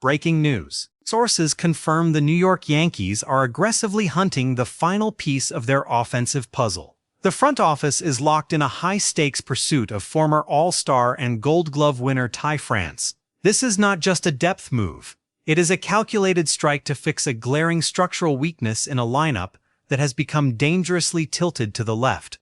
Breaking news. Sources confirm the New York Yankees are aggressively hunting the final piece of their offensive puzzle. The front office is locked in a high-stakes pursuit of former All-Star and Gold Glove winner Ty France. This is not just a depth move. It is a calculated strike to fix a glaring structural weakness in a lineup that has become dangerously tilted to the left.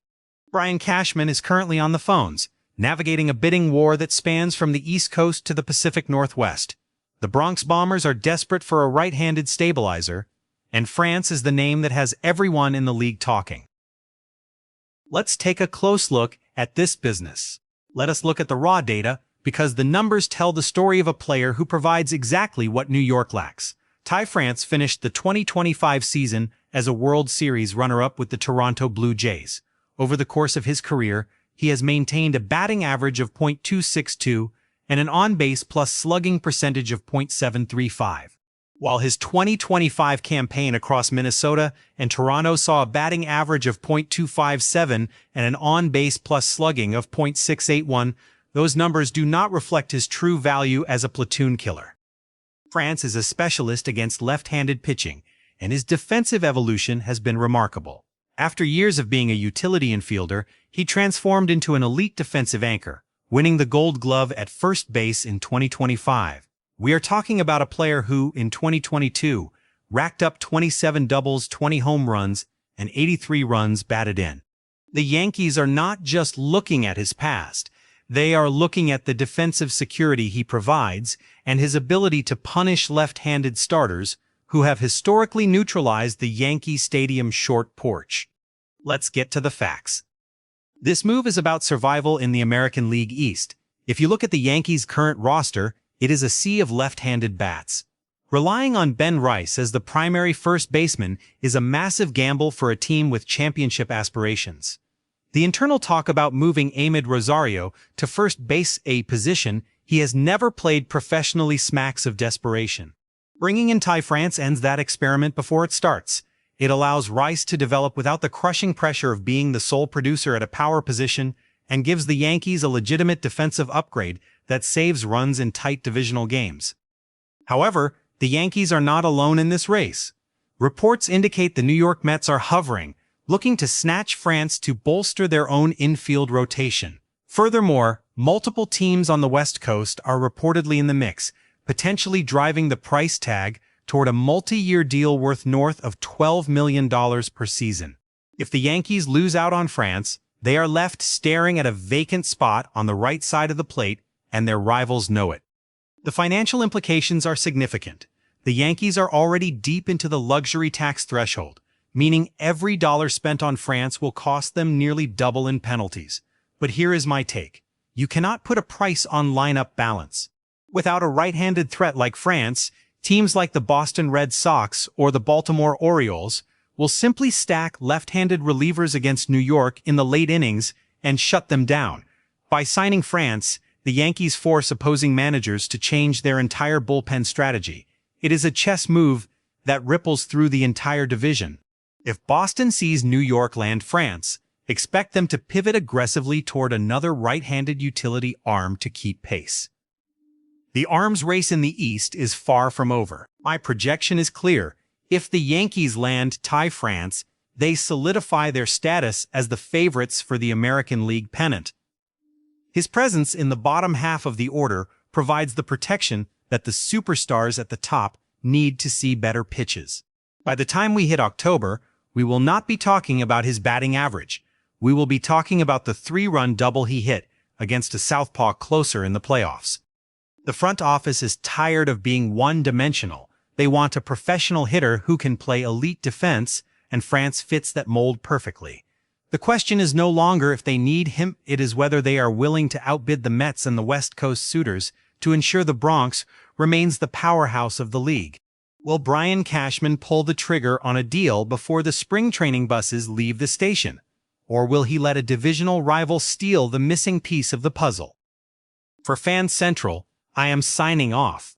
Brian Cashman is currently on the phones, navigating a bidding war that spans from the East Coast to the Pacific Northwest. The Bronx Bombers are desperate for a right-handed stabilizer, and France is the name that has everyone in the league talking. Let's take a close look at this business. Let us look at the raw data, because the numbers tell the story of a player who provides exactly what New York lacks. Ty France finished the 2025 season as a World Series runner-up with the Toronto Blue Jays. Over the course of his career, he has maintained a batting average of .262 and an on-base plus slugging percentage of .735. While his 2025 campaign across Minnesota and Toronto saw a batting average of .257 and an on-base plus slugging of .681, those numbers do not reflect his true value as a platoon killer. France is a specialist against left-handed pitching, and his defensive evolution has been remarkable. After years of being a utility infielder, he transformed into an elite defensive anchor, winning the Gold Glove at first base in 2025. We are talking about a player who, in 2022, racked up 27 doubles, 20 home runs, and 83 runs batted in. The Yankees are not just looking at his past, they are looking at the defensive security he provides and his ability to punish left-handed starters who have historically neutralized the Yankee Stadium short porch. Let's get to the facts. This move is about survival in the American League East. If you look at the Yankees' current roster, it is a sea of left-handed bats. Relying on Ben Rice as the primary first baseman is a massive gamble for a team with championship aspirations. The internal talk about moving Amed Rosario to first base, a position he has never played professionally, smacks of desperation. Bringing in Ty France ends that experiment before it starts. It allows Rice to develop without the crushing pressure of being the sole producer at a power position and gives the Yankees a legitimate defensive upgrade that saves runs in tight divisional games. However, the Yankees are not alone in this race. Reports indicate the New York Mets are hovering, looking to snatch France to bolster their own infield rotation. Furthermore, multiple teams on the West Coast are reportedly in the mix, potentially driving the price tag toward a multi-year deal worth north of $12 million per season. If the Yankees lose out on France, they are left staring at a vacant spot on the right side of the plate, and their rivals know it. The financial implications are significant. The Yankees are already deep into the luxury tax threshold, meaning every dollar spent on France will cost them nearly double in penalties. But here is my take. You cannot put a price on lineup balance. Without a right-handed threat like France, teams like the Boston Red Sox or the Baltimore Orioles will simply stack left-handed relievers against New York in the late innings and shut them down. By signing France, the Yankees force opposing managers to change their entire bullpen strategy. It is a chess move that ripples through the entire division. If Boston sees New York land France, expect them to pivot aggressively toward another right-handed utility arm to keep pace. The arms race in the East is far from over. My projection is clear. If the Yankees land Ty France, they solidify their status as the favorites for the American League pennant. His presence in the bottom half of the order provides the protection that the superstars at the top need to see better pitches. By the time we hit October, we will not be talking about his batting average. We will be talking about the 3-run double he hit against a southpaw closer in the playoffs. The front office is tired of being one-dimensional. They want a professional hitter who can play elite defense, and France fits that mold perfectly. The question is no longer if they need him, it is whether they are willing to outbid the Mets and the West Coast suitors to ensure the Bronx remains the powerhouse of the league. Will Brian Cashman pull the trigger on a deal before the spring training buses leave the station? Or will he let a divisional rival steal the missing piece of the puzzle? For Fan Central, I am signing off.